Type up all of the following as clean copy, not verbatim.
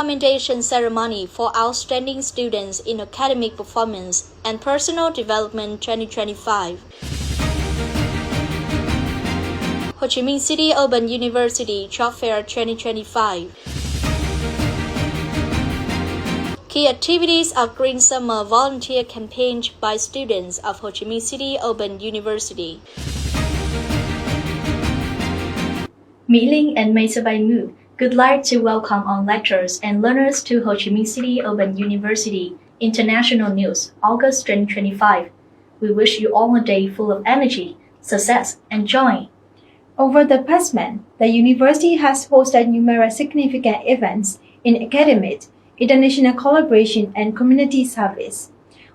commendation ceremony for outstanding students in academic performance and personal development 2025. Ho Chi Minh City Open University Job Fair 2025. Key activities of Green Summer volunteer campaign by students of Ho Chi Minh City Open University. Mỹ Linh and Hcmcou, good luck to welcome all lecturers and learners to Ho Chi Minh City Open University International News, August 2025. We wish you all a day full of energy, success, and joy. Over the past month, the university has hosted numerous significant events in academic, international collaboration, and community service.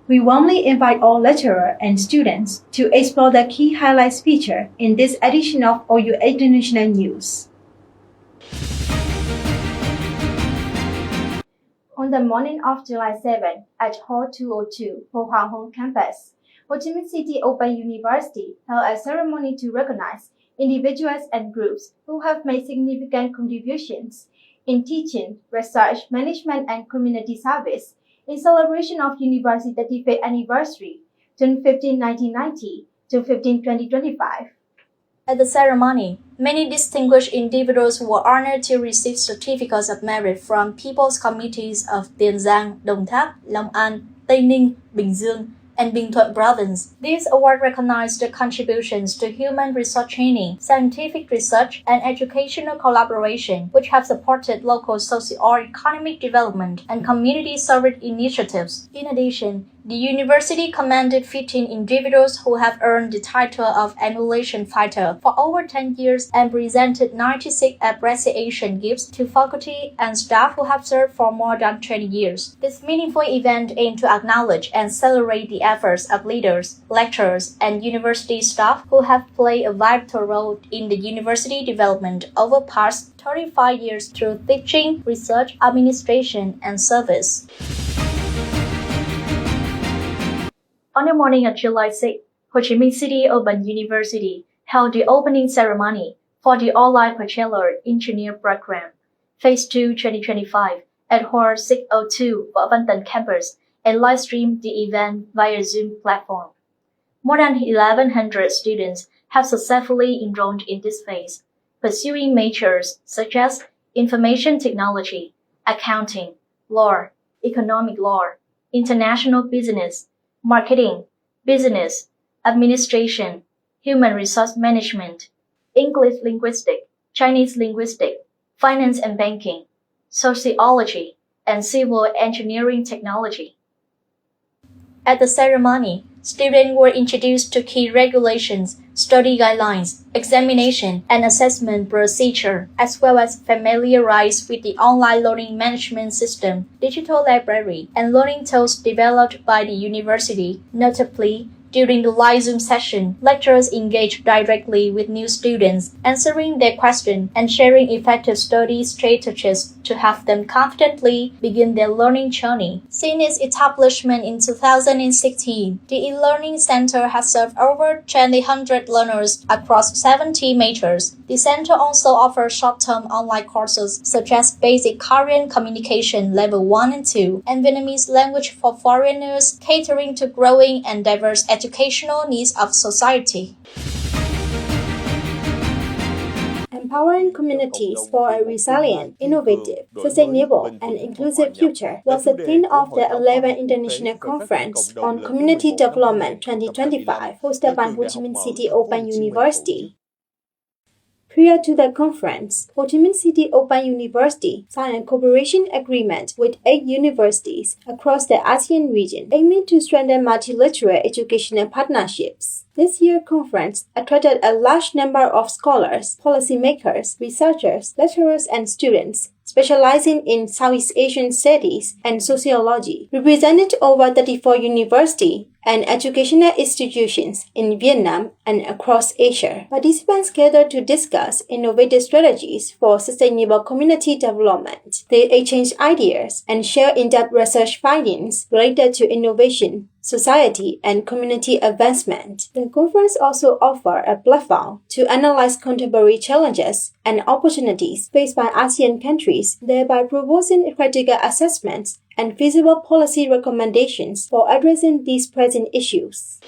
We warmly invite all lecturers and students to explore the key highlights featured in this edition of OU International News. On the morning of July 7 at Hall 202 for Hoàng Hôn campus, Ho Chi Minh City Open University held a ceremony to recognize individuals and groups who have made significant contributions in teaching, research, management, and community service in celebration of University 35th anniversary, June 15, 1990 to 15, 2025. At the ceremony, many distinguished individuals were honored to receive certificates of merit from People's Committees of Tiền Giang, Đồng Tháp, Long An, Tây Ninh, Bình Dương, and Bình Thuận province. These awards recognize the contributions to human resource training, scientific research, and educational collaboration, which have supported local socio-economic development and community service initiatives. In addition, the university commended 15 individuals who have earned the title of Emulation Fighter for over 10 years and presented 96 appreciation gifts to faculty and staff who have served for more than 20 years. This meaningful event aimed to acknowledge and celebrate the efforts of leaders, lecturers, and university staff who have played a vital role in the university development over past 35 years through teaching, research, administration, and service. On the morning of July 6, Ho Chi Minh City Open University held the opening ceremony for the Online Bachelor Engineer Program, Phase 2 2025, at Hall 602 Võ Văn Tần campus and live streamed the event via Zoom platform. More than 1,100 students have successfully enrolled in this phase, pursuing majors such as Information Technology, Accounting, Law, Economic Law, International Business, Marketing, Business, Administration, Human Resource Management, English Linguistic, Chinese Linguistic, Finance and Banking, Sociology, and Civil Engineering Technology. At the ceremony, students were introduced to key regulations, study guidelines, examination and assessment procedure, as well as familiarized with the online learning management system, digital library, and learning tools developed by the university. Notably, during the live Zoom session, lecturers engaged directly with new students, answering their questions and sharing effective study strategies to help them confidently begin their learning journey. Since its establishment in 2016, the e-learning center has served over 200 learners across 70 majors. The center also offers short-term online courses such as Basic Korean Communication Level 1 and 2 and Vietnamese language for foreigners, catering to growing and diverse educational needs of society. Empowering communities for a resilient, innovative, sustainable, and inclusive future was the theme of the 11th International Conference on Community Development 2025 hosted by Ho Chi Minh City Open University. Prior to the conference, Ho Chi Minh City Open University signed a cooperation agreement with 8 universities across the ASEAN region, aiming to strengthen multilateral educational partnerships. This year's conference attracted a large number of scholars, policymakers, researchers, lecturers, and students specializing in Southeast Asian studies and sociology, represented over 34 universities and educational institutions in Vietnam and across Asia. Participants gathered to discuss innovative strategies for sustainable community development. They exchange ideas and share in-depth research findings related to innovation, society, and community advancement. The conference also offered a platform to analyze contemporary challenges and opportunities faced by ASEAN countries, thereby proposing critical assessments and feasible policy recommendations for addressing these pressing issues.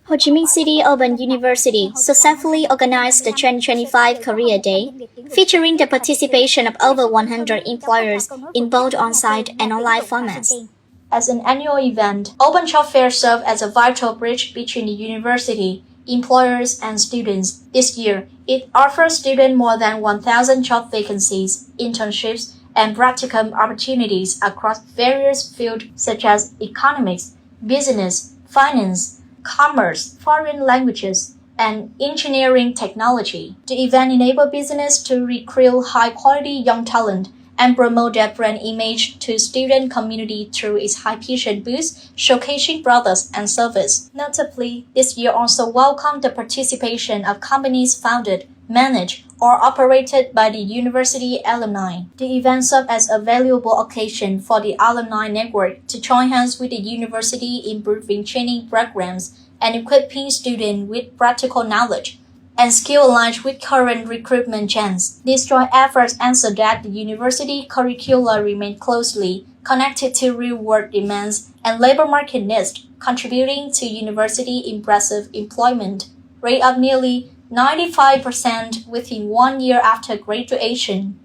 Ho Chi Minh City Open University successfully organized the 2025 Career Day, featuring the participation of over 100 employers in both on-site and online formats. As an annual event, Open Job Fair served as a vital bridge between the university, employers, and students. This year, it offers students more than 1,000 job vacancies, internships, and practicum opportunities across various fields such as economics, business, finance, commerce, foreign languages, and engineering technology. The event enabled business to recruit high-quality young talent and promote their brand image to student community through its high-efficient booths, showcasing products and service. Notably, this year also welcomed the participation of companies founded, managed, or operated by the university alumni. The event served as a valuable occasion for the alumni network to join hands with the university in improving training programs and equipping students with practical knowledge and skill aligned with current recruitment trends. These joint efforts ensure that the university curricula remain closely connected to real-world demands and labor market needs, contributing to university impressive employment rate of nearly 95% within 1 year after graduation.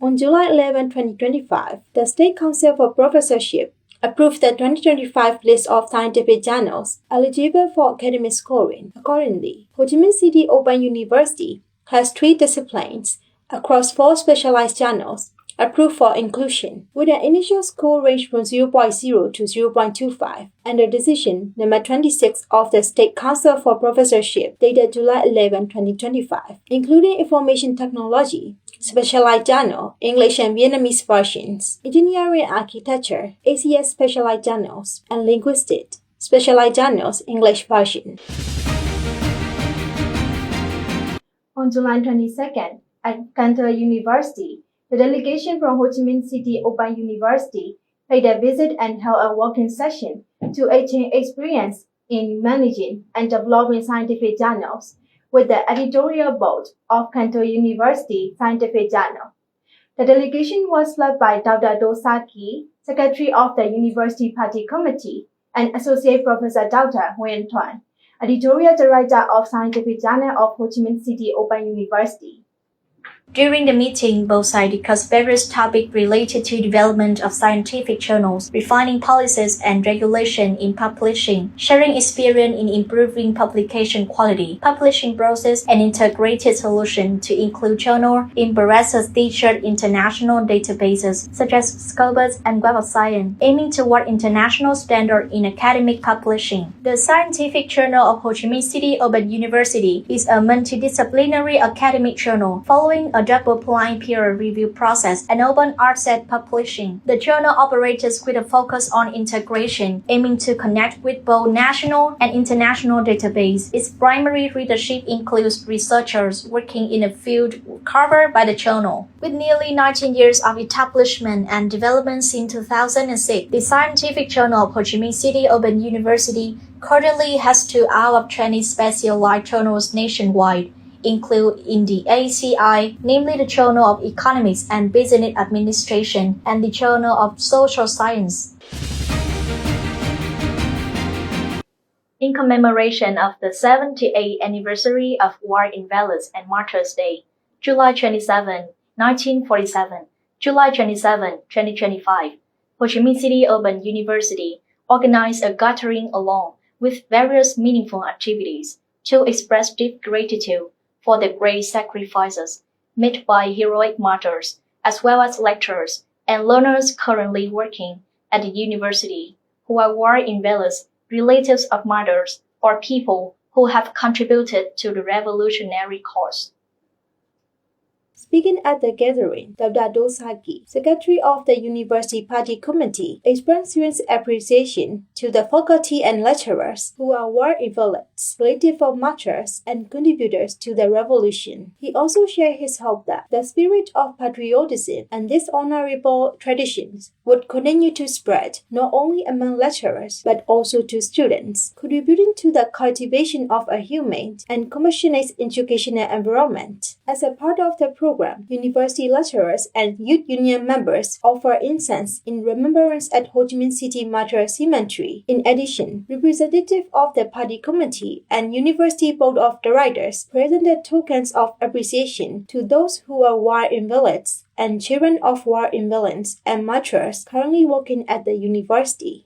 On July 11, 2025, the State Council for Professorship approved the 2025 list of scientific journals eligible for academic scoring. Accordingly, Ho Chi Minh City Open University has 3 disciplines across 4 specialized journals approved for inclusion, with an initial score range from 0.0 to 0.25, and the decision number 26 of the State Council for Professorship dated July 11, 2025, including Information Technology, Specialized Journal, English and Vietnamese versions, Engineering and Architecture, ACS Specialized Journals, and Linguistics, Specialized Journals, English version. On July 22nd, at Cantor University, the delegation from Ho Chi Minh City Open University paid a visit and held a working session to exchange experience in managing and developing scientific journals with the editorial board of Cantor University Scientific Journal. The delegation was led by Dr. Do Saki, Secretary of the University Party Committee, and Associate Professor Dr. Nguyen Thuan, Editorial Director of Scientific Journal of Ho Chi Minh City Open University. During the meeting, both sides discussed various topics related to development of scientific journals, refining policies and regulation in publishing, sharing experience in improving publication quality, publishing process, and integrated solution to include journal in various featured international databases such as Scopus and Web of Science, aiming toward international standard in academic publishing. The Scientific Journal of Ho Chi Minh City Open University is a multidisciplinary academic journal following a double-blind peer review process and open access publishing. The journal operates with a focus on integration, aiming to connect with both national and international databases. Its primary readership includes researchers working in a field covered by the journal. With nearly 19 years of establishment and development since 2006, the Scientific Journal of Ho Chi Minh City Open University currently has 2 out of 20 specialized journals nationwide, include in the ACI, namely the Journal of Economics and Business Administration and the Journal of Social Science. In commemoration of the 78th anniversary of War Invalids and Martyrs Day, July 27, 1947, July 27, 2025, Ho Chi Minh City Open University organized a gathering along with various meaningful activities to express deep gratitude for the great sacrifices made by heroic martyrs, as well as lecturers and learners currently working at the university who are war invalids, relatives of martyrs, or people who have contributed to the revolutionary cause. Speaking at the gathering, Dr. Dosaki, Secretary of the University Party Committee, expressed serious appreciation to the faculty and lecturers who are war invalids, related for martyrs, and contributors to the revolution. He also shared his hope that the spirit of patriotism and these honorable traditions would continue to spread not only among lecturers but also to students, contributing to the cultivation of a humane and compassionate educational environment. As a part of the program, university lecturers and youth union members offer incense in remembrance at Ho Chi Minh City Martyr Cemetery. In addition, representatives of the party committee and university board of directors presented tokens of appreciation to those who are war invalids and children of war invalids and martyrs currently working at the university.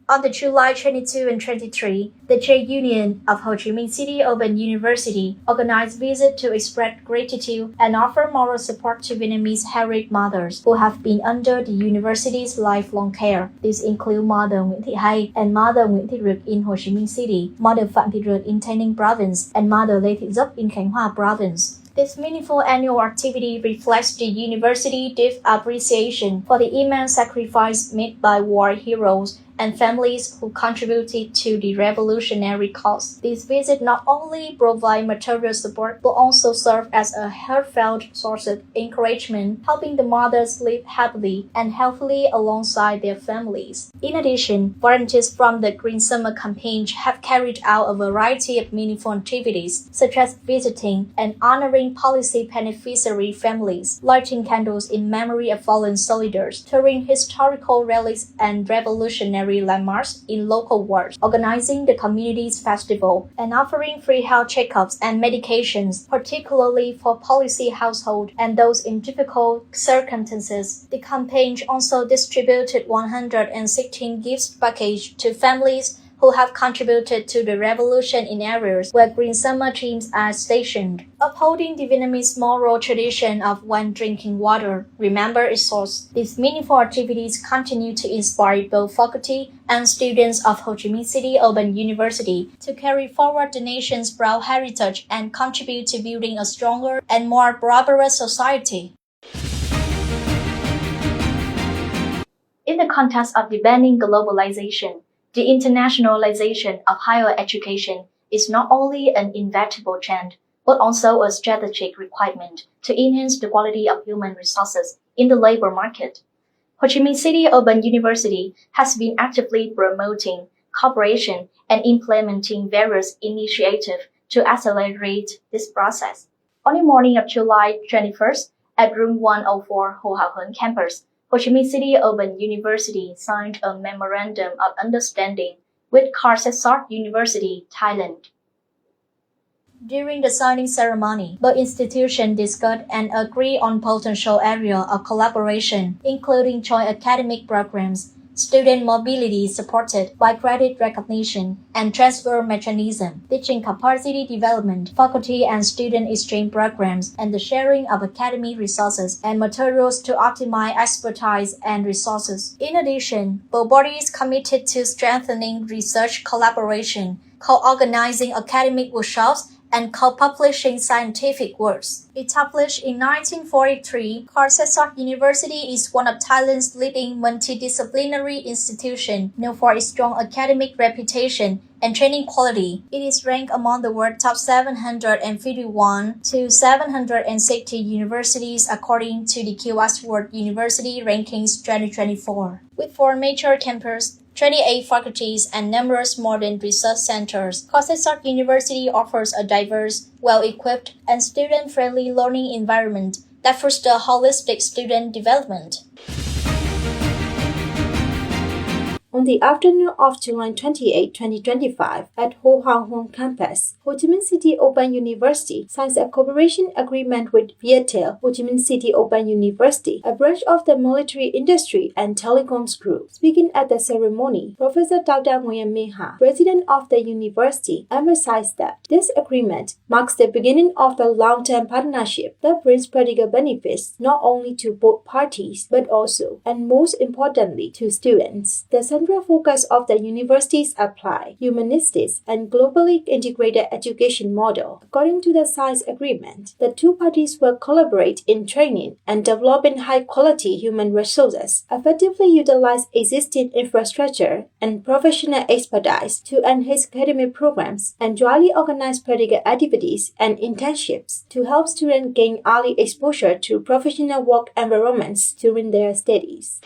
On the July 22 and 23, the J Union of Ho Chi Minh City Open University organized visit to express gratitude and offer moral support to Vietnamese harried mothers who have been under the university's lifelong care. These include Mother Nguyễn Thị Hay and Mother Nguyễn Thị Rực in Ho Chi Minh City, Mother Phạm Thị Rực in Tây Ninh Province, and Mother Lê Thị Dốc in Khánh Hòa Province. This meaningful annual activity reflects the university's deep appreciation for the immense sacrifice made by war heroes and families who contributed to the revolutionary cause. This visit not only provide material support but also serve as a heartfelt source of encouragement, helping the mothers live happily and healthily alongside their families. In addition, volunteers from the Green Summer campaign have carried out a variety of meaningful activities, such as visiting and honoring policy beneficiary families, lighting candles in memory of fallen soldiers, touring historical relics and revolutionary landmarks in local wards, organizing the community's festival, and offering free health checkups and medications, particularly for policy households and those in difficult circumstances. The campaign also distributed 116 gift packages to families who have contributed to the revolution in areas where Green Summer teams are stationed. Upholding the Vietnamese moral tradition of when drinking water, remember its source, these meaningful activities continue to inspire both faculty and students of Ho Chi Minh City Open University to carry forward the nation's proud heritage and contribute to building a stronger and more prosperous society. In the context of demanding globalization, the internationalization of higher education is not only an inevitable trend, but also a strategic requirement to enhance the quality of human resources in the labor market. Ho Chi Minh City Open University has been actively promoting cooperation and implementing various initiatives to accelerate this process. On the morning of July 21st, at room 104 Ho Hào Huấn campus, Ho Chi Minh City Open University signed a memorandum of understanding with Hcmcou University, Thailand. During the signing ceremony, both institutions discussed and agreed on potential areas of collaboration, including joint academic programs, student mobility supported by credit recognition and transfer mechanism, teaching capacity development, faculty and student exchange programs, and the sharing of academic resources and materials to optimize expertise and resources. In addition, both bodies committed to strengthening research collaboration, co-organizing academic workshops, and co-publishing scientific works. Established in 1943, Hcmcou University is one of Thailand's leading multidisciplinary institutions, known for its strong academic reputation and training quality. It is ranked among the world's top 751 to 760 universities according to the QS World University Rankings 2024. With 4 major campuses, 28 faculties, and numerous modern research centers, Hcmcou University offers a diverse, well-equipped, and student-friendly learning environment that fosters holistic student development. On the afternoon of July 28, 2025, at Ho Hào Huấn campus, Ho Chi Minh City Open University signs a cooperation agreement with Viettel, Ho Chi Minh City Open University, a branch of the military industry and telecoms group. Speaking at the ceremony, Professor Dr. Nguyen Minh Ha, president of the university, emphasized that this agreement marks the beginning of a long-term partnership that brings practical benefits not only to both parties but also, and most importantly, to students. The Center central focus of the university's applied, humanistic, and globally integrated education model. According to the science agreement, the two parties will collaborate in training and developing high-quality human resources, effectively utilize existing infrastructure and professional expertise to enhance academic programs, and jointly organize practical activities and internships to help students gain early exposure to professional work environments during their studies.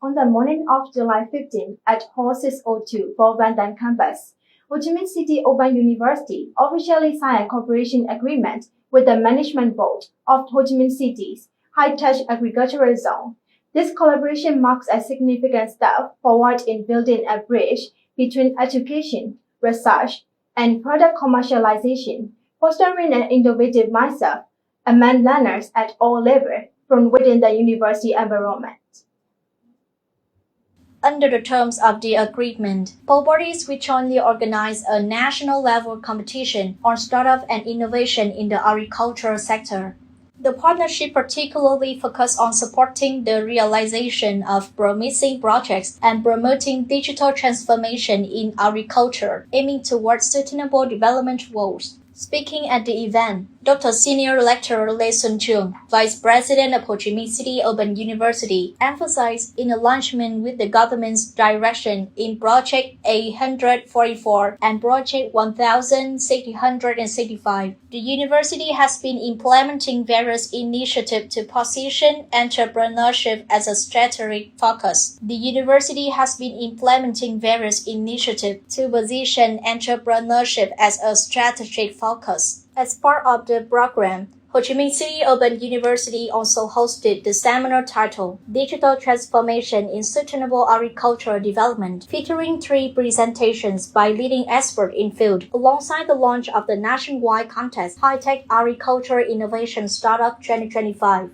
On the morning of July 15 at Hall 602 for Van Damme campus, Ho Chi Minh City Open University officially signed a cooperation agreement with the Management Board of Ho Chi Minh City's high-tech agricultural zone. This collaboration marks a significant step forward in building a bridge between education, research, and product commercialization, fostering an innovative mindset among learners at all levels from within the university environment. Under the terms of the agreement, both parties will jointly organize a national-level competition on startup and innovation in the agricultural sector. The partnership particularly focuses on supporting the realization of promising projects and promoting digital transformation in agriculture, aiming towards sustainable development goals. Speaking at the event, Dr. Senior Lecturer Lê Xuân Trường, Vice President of Ho Chi Minh City Open University, emphasized in alignment with the government's direction in Project 844 and Project 1665. The university has been implementing various initiatives to position entrepreneurship as a strategic focus. The university has been implementing various initiatives to position entrepreneurship as a strategic focus. As part of the program, Ho Chi Minh City Open University also hosted the seminar titled Digital Transformation in Sustainable Agricultural Development, featuring 3 presentations by leading experts in field, alongside the launch of the nationwide contest High-Tech Agriculture Innovation Startup 2025.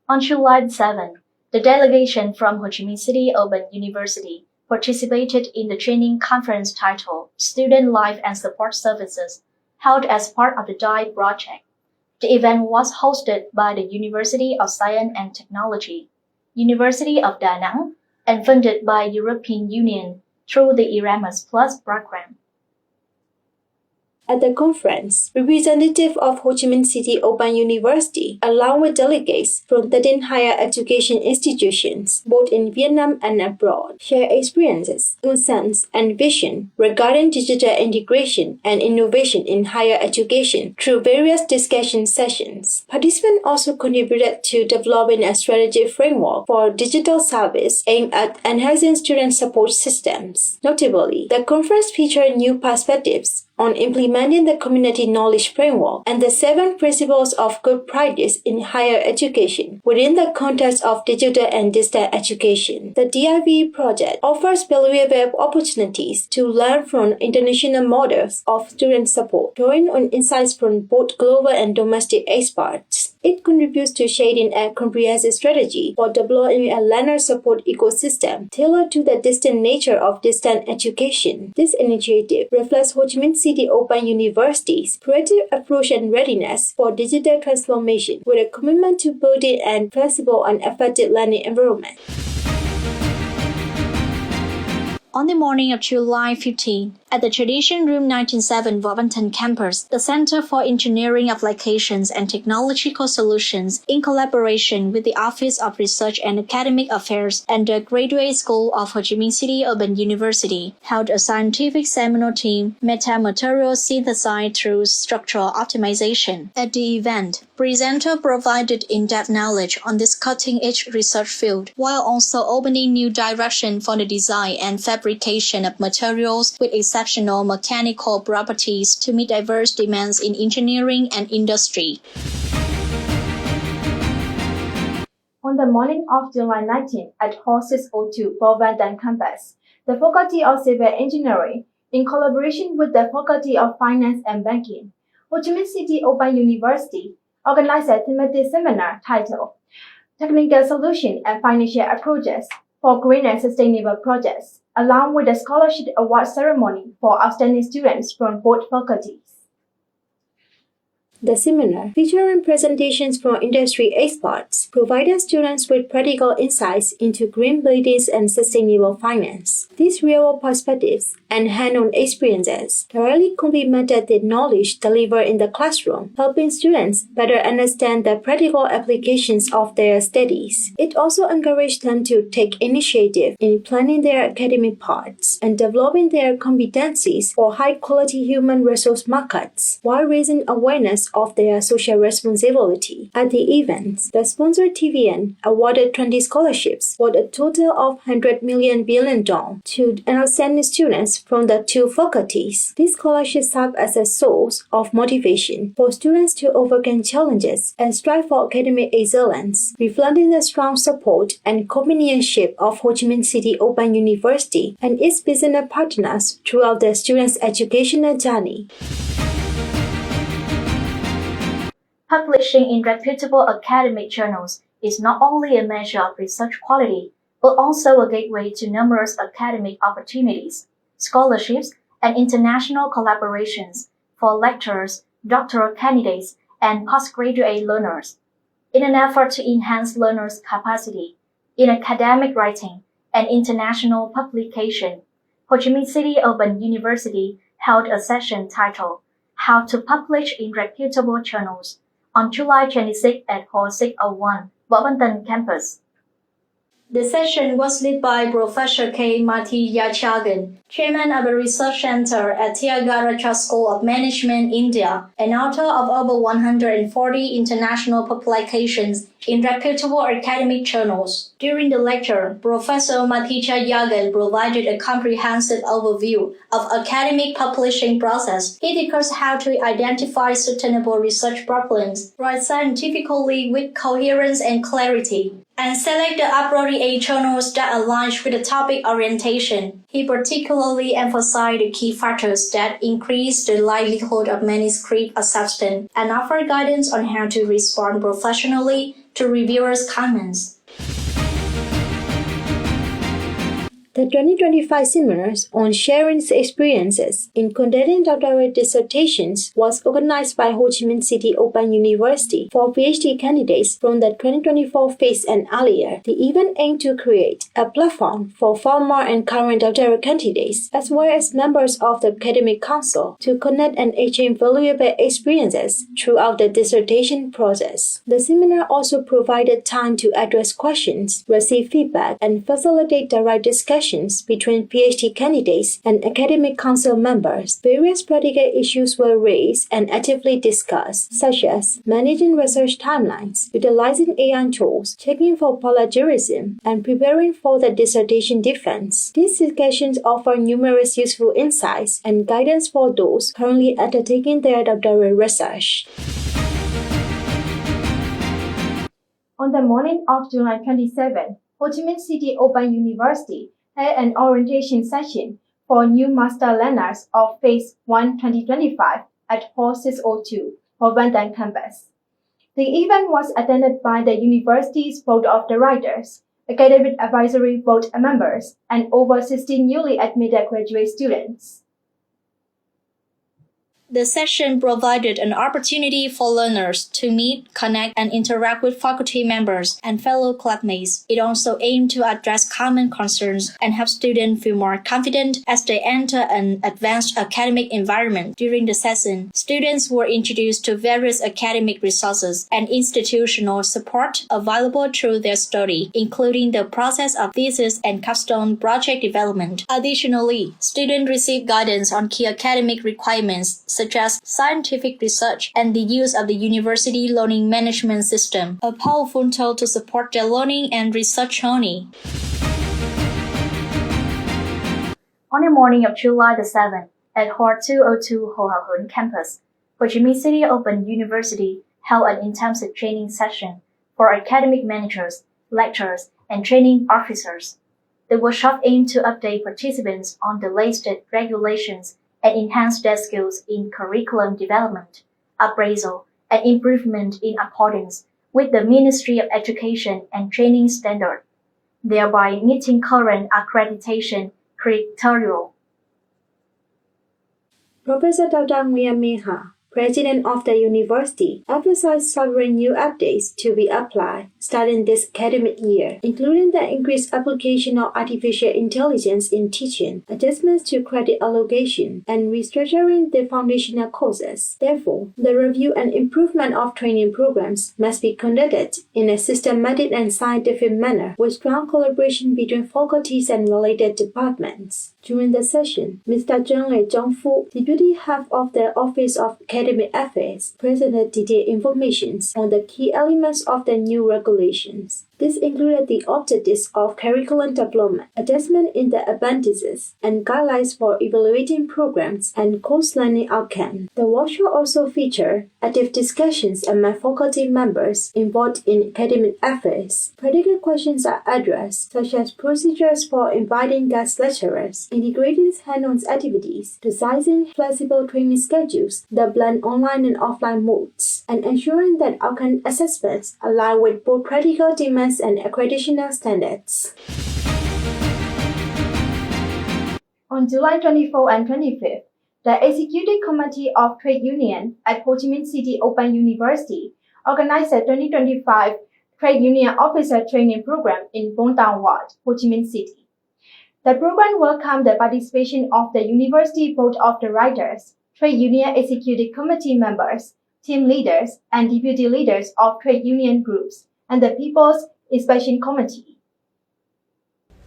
On July 7, the delegation from Ho Chi Minh City Open University participated in the training conference titled Student Life and Support Services, held as part of the DIE project. The event was hosted by the University of Science and Technology, University of Da Nang, and funded by European Union through the Erasmus Plus program. At the conference, representatives of Ho Chi Minh City Open University, along with delegates from 13 higher education institutions, both in Vietnam and abroad, shared experiences, concerns, and vision regarding digital integration and innovation in higher education through various discussion sessions. Participants also contributed to developing a strategic framework for digital service aimed at enhancing student support systems. Notably, the conference featured new perspectives on implementing the community knowledge framework and the 7 principles of good practice in higher education within the context of digital and distance education. The DIV project offers valuable opportunities to learn from international models of student support, drawing on insights from both global and domestic experts. It contributes to shaping a comprehensive strategy for developing a learner support ecosystem tailored to the distant nature of distance education. This initiative reflects Ho Chi Minh City Open University's proactive approach and readiness for digital transformation with a commitment to building a flexible and effective learning environment. On the morning of July 15, at the Tradition Room 197 Warrenton campus, the Center for Engineering Applications and Technological Solutions, in collaboration with the Office of Research and Academic Affairs and the Graduate School of Ho Chi Minh City Open University, held a scientific seminar theme, Metamaterial Synthesized Through Structural Optimization. At the event, presenter provided in-depth knowledge on this cutting-edge research field, while also opening new direction for the design and fabrication of materials with exceptional mechanical properties to meet diverse demands in engineering and industry. On the morning of July 19 at Hall 602 for Van Damme campus, the Faculty of Civil Engineering, in collaboration with the Faculty of Finance and Banking, Ho Chi Minh City Open University, organized a thematic seminar titled Technical Solutions and Financial Approaches for Green and Sustainable Projects, along with the scholarship award ceremony for outstanding students from both faculties. The seminar, featuring presentations from industry experts, provided students with practical insights into green buildings and sustainable finance. These real-world perspectives and hand-on experiences directly complemented the knowledge delivered in the classroom, helping students better understand the practical applications of their studies. It also encouraged them to take initiative in planning their academic paths and developing their competencies for high-quality human resource markets, while raising awareness of their social responsibility. At the event, the sponsor TVN awarded 20 scholarships worth a total of 100 million billion dong to outstanding students from the two faculties. These scholarships serve as a source of motivation for students to overcome challenges and strive for academic excellence, reflecting the strong support and companionship of Ho Chi Minh City Open University and its business partners throughout the students' educational journey. Publishing in reputable academic journals is not only a measure of research quality, but also a gateway to numerous academic opportunities, scholarships, and international collaborations for lecturers, doctoral candidates, and postgraduate learners. In an effort to enhance learners' capacity in academic writing and international publication, Ho Chi Minh City Open University held a session titled How to Publish in Reputable Journals on July 26 at Hall 601, Võ Văn Tần campus. The session was led by Professor K. Mathiyachagan, Chairman of the Research Center at Tyagaraja School of Management, India, and author of over 140 international publications in reputable academic journals. During the lecture, Professor Mathiyachagan provided a comprehensive overview of academic publishing process. He discussed how to identify sustainable research problems, write scientifically with coherence and clarity, and select the appropriate journals that align with the topic orientation. He particularly emphasized the key factors that increase the likelihood of manuscript acceptance and offered guidance on how to respond professionally to reviewers' comments. The 2025 seminars on sharing experiences in conducting doctoral dissertations was organized by Ho Chi Minh City Open University for PhD candidates from the 2024 phase and earlier. The event aimed to create a platform for former and current doctoral candidates, as well as members of the academic council, to connect and exchange valuable experiences throughout the dissertation process. The seminar also provided time to address questions, receive feedback, and facilitate direct discussions between PhD candidates and academic council members. Various practical issues were raised and actively discussed, such as managing research timelines, utilizing AI tools, checking for plagiarism, and preparing for the dissertation defense. These discussions offer numerous useful insights and guidance for those currently undertaking their doctoral research. On the morning of July 27, Ho Chi Minh City Open University had an orientation session for new master learners of Phase 1 2025 at Hall 602, Võ Văn Tần campus. The event was attended by the university's board of directors, academic advisory board members, and over 60 newly admitted graduate students. The session provided an opportunity for learners to meet, connect, and interact with faculty members and fellow classmates. It also aimed to address common concerns and help students feel more confident as they enter an advanced academic environment. During the session, students were introduced to various academic resources and institutional support available through their study, including the process of thesis and capstone project development. Additionally, students received guidance on key academic requirements such as scientific research and the use of the university learning management system, a powerful tool to support their learning and research journey. On the morning of July the 7th, at Hall 202 Ho Ha Hun campus, Ho Chi Minh City Open University held an intensive training session for academic managers, lecturers, and training officers. The workshop aimed to update participants on the latest regulations and enhance their skills in curriculum development, appraisal, and improvement in accordance with the Ministry of Education and Training standard, thereby meeting current accreditation criteria. Professor Dr. Nguyen Minh Ha, President of the university, emphasized several new updates to be applied starting this academic year, including the increased application of artificial intelligence in teaching, adjustments to credit allocation, and restructuring the foundational courses. Therefore, the review and improvement of training programs must be conducted in a systematic and scientific manner with strong collaboration between faculties and related departments. During the session, Mr. Zheng Zhongfu, Deputy Head of the Office of Academic Affairs, presented detailed information on the key elements of the new regulations. This included the objectives of curriculum development, adjustment in the appendices, and guidelines for evaluating programs and course learning outcomes. The workshop also featured active discussions among faculty members involved in academic affairs. Practical questions are addressed, such as procedures for inviting guest lecturers, integrating hands-on activities, designing flexible training schedules that blend online and offline modes, and ensuring that outcome assessments align with both practical demands and accreditation standards. On July 24 and 25th, the Executive Committee of Trade Union at Ho Chi Minh City Open University organized a 2025 Trade Union Officer Training Program in Bong Tam Ward, Ho Chi Minh City. The program welcomed the participation of the University Board of Directors, Trade Union Executive Committee members, team leaders, and deputy leaders of trade union groups, and the People's Inspection Committee.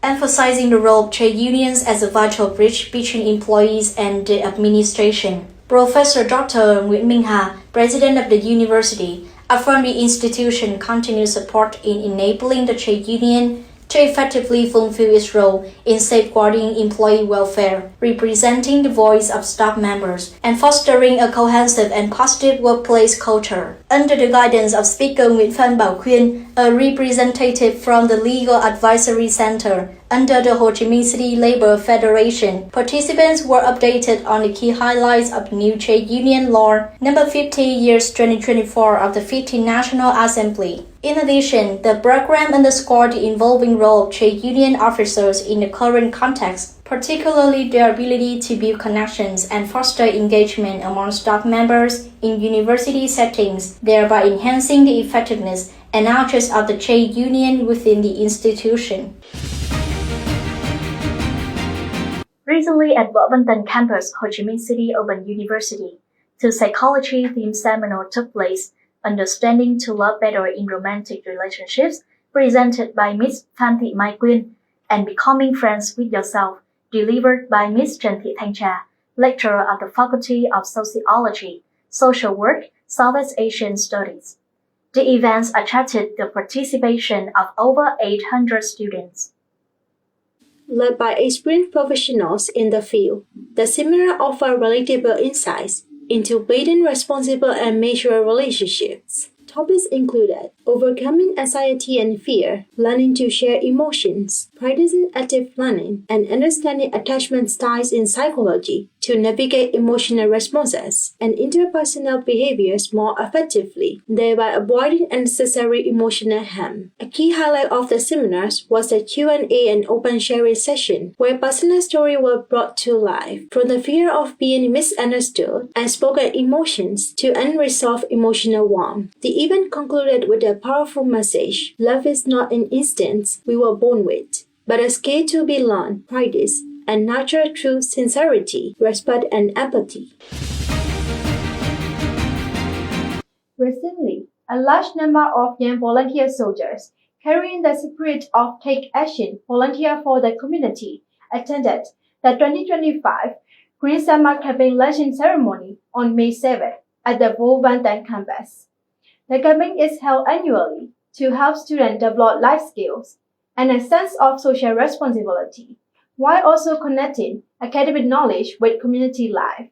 Emphasizing the role of trade unions as a vital bridge between employees and the administration, Professor Dr. Nguyễn Minh Hà, President of the university, affirmed the institution continued support in enabling the trade union to effectively fulfill its role in safeguarding employee welfare, representing the voice of staff members, and fostering a cohesive and positive workplace culture. Under the guidance of Speaker Nguyễn Phan Bảo Khuyên, a representative from the Legal Advisory Center under the Ho Chi Minh City Labor Federation, participants were updated on the key highlights of the new Trade Union Law No. 50 years 2024 of the 15th National Assembly. In addition, the program underscored the evolving role of trade union officers in the current context, particularly their ability to build connections and foster engagement among staff members in university settings, thereby enhancing the effectiveness and outreach of the trade union within the institution. Recently at Wilmington campus, Ho Chi Minh City Open University, the psychology-themed seminar took place, Understanding to Love Better in Romantic Relationships, presented by Miss Phan Thị Mai Quyên, and Becoming Friends with Yourself, delivered by Miss Trần Thị Thanh Trà, lecturer of the Faculty of Sociology, Social Work, Southeast Asian Studies. The events attracted the participation of over 800 students. Led by experienced professionals in the field, the seminar offered relatable insights into building responsible and mature relationships. Topics included overcoming anxiety and fear, learning to share emotions, practicing active planning, and understanding attachment styles in psychology to navigate emotional responses and interpersonal behaviors more effectively, thereby avoiding unnecessary emotional harm. A key highlight of the seminars was the Q&A and open sharing session, where personal stories were brought to life, from the fear of being misunderstood and spoken emotions to unresolved emotional warmth. The event concluded with a powerful message: love is not an instinct we were born with, but a skill to be learned, practiced, and nurtured through sincerity, respect, and empathy. Recently, a large number of young volunteer soldiers carrying the spirit of Take Action, Volunteer for the Community attended the 2025 Green Summer Campaign Luncheon Ceremony on May 7 at the Vo Van Dan campus. The campaign is held annually to help students develop life skills and a sense of social responsibility, while also connecting academic knowledge with community life.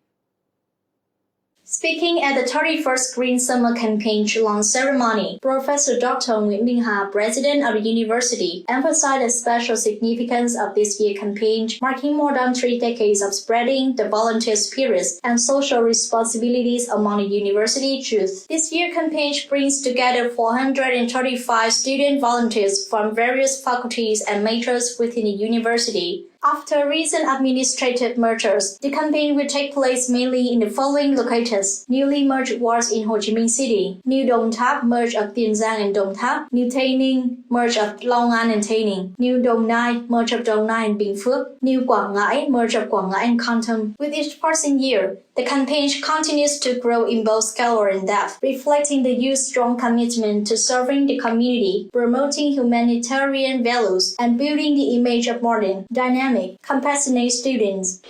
Speaking at the 31st Green Summer Campaign launch ceremony, Professor Dr. Nguyễn Minh Hà, President of the university, emphasized the special significance of this year's campaign, marking more than 3 decades of spreading the volunteer spirit and social responsibilities among the university youth. This year's campaign brings together 435 student volunteers from various faculties and majors within the university After recent administrative mergers, the campaign will take place mainly in the following locators: newly merged wards in Ho Chi Minh City, New Dong Tháp merge of Tiền Giang and Dong Tháp, New Tây Ninh merge of Long An and Tây Ninh, New Dong Nai merge of Dong Nai and Bình Phước, New Quảng Ngãi merge of Quảng Ngãi and Kon Tum. With each passing year, the campaign continues to grow in both scale and depth, reflecting the youth's strong commitment to serving the community, promoting humanitarian values, and building the image of modern, dynamic, compassionate students.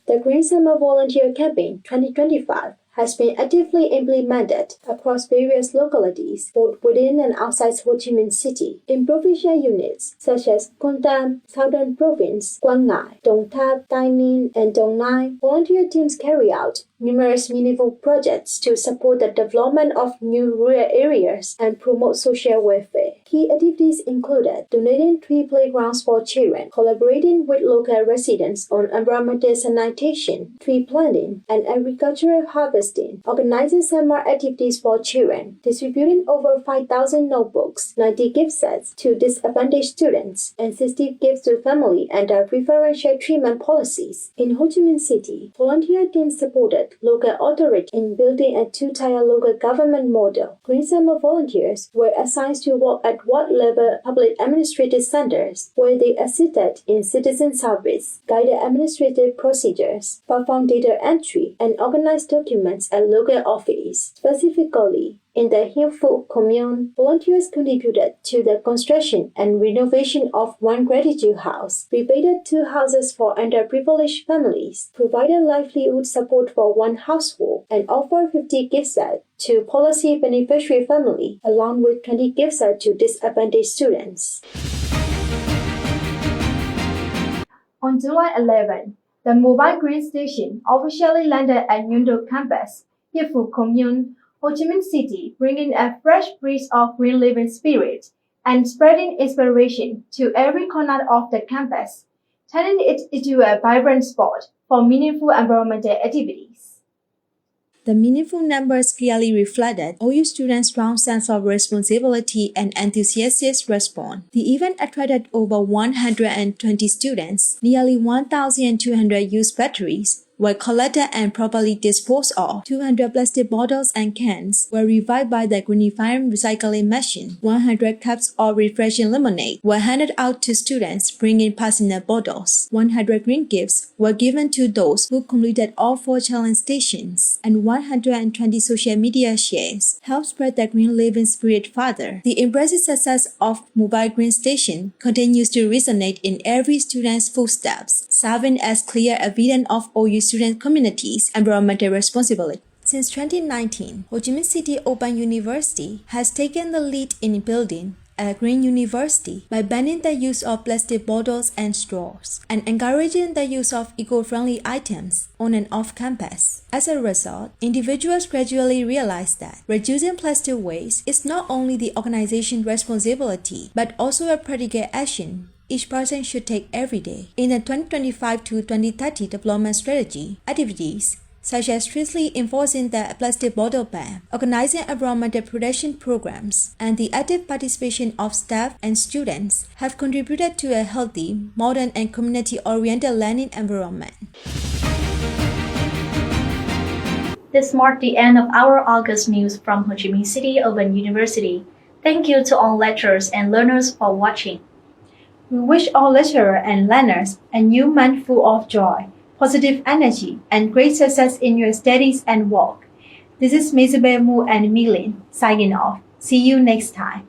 The Green Summer Volunteer Campaign 2025 has been actively implemented across various localities, both within and outside Ho Chi Minh City. In provincial units such as Kon Tam, Southern Province, Quang Ngai, Dong Tháp, Tây Ninh, and Dong Nai, volunteer teams carry out numerous meaningful projects to support the development of new rural areas and promote social welfare. Key activities included donating 3 playgrounds for children, collaborating with local residents on environmental sanitation, tree planting, and agricultural harvesting, organizing summer activities for children, distributing over 5,000 notebooks, 90 gift sets to disadvantaged students, and 60 gifts to family under preferential treatment policies. In Ho Chi Minh City, volunteer teams supported local authorities in building a 2-tier local government model. Green Summer volunteers were assigned to work at ward-level public administrative centers, where they assisted in citizen service, guided administrative procedures, performed data entry, and organized documents at local office. Specifically, in the Hcmcou commune, volunteers contributed to the construction and renovation of 1 gratitude house, rebated 2 houses for underprivileged families, provided livelihood support for 1 household, and offered 50 gift sets to policy beneficiary family, along with 20 gift sets to disadvantaged students. On July 11, the mobile green station officially landed at Nguyen Du campus, Hcmcou commune, Ho Chi Minh City, bringing a fresh breeze of green living spirit and spreading inspiration to every corner of the campus, turning it into a vibrant spot for meaningful environmental activities. The meaningful numbers clearly reflected OU students' strong sense of responsibility and enthusiastic response. The event attracted over 120 students, nearly 1,200 used batteries were collected and properly disposed of. 200 plastic bottles and cans were revived by the Greenifying recycling machine. 100 cups of refreshing lemonade were handed out to students bringing personal bottles. 100 green gifts were given to those who completed all 4 challenge stations, and 120 social media shares helped spread the green living spirit further. The impressive success of Mobile Green Station continues to resonate in every student's footsteps, serving as clear evidence of OU student communities' environmental responsibility. Since 2019, Ho Chi Minh City Open University has taken the lead in building a green university by banning the use of plastic bottles and straws and encouraging the use of eco-friendly items on and off campus. As a result, individuals gradually realize that reducing plastic waste is not only the organization's responsibility but also a practical action each person should take every day. In the 2025 to 2030 development strategy, activities such as strictly enforcing the plastic bottle ban, organizing environmental protection programs, and the active participation of staff and students have contributed to a healthy, modern, and community-oriented learning environment. This marked the end of our August news from Ho Chi Minh City Open University. Thank you to all lecturers and learners for watching. We wish all lecturers and learners a new month full of joy, positive energy, and great success in your studies and work. This is Ms. Mu and Milin signing off. See you next time.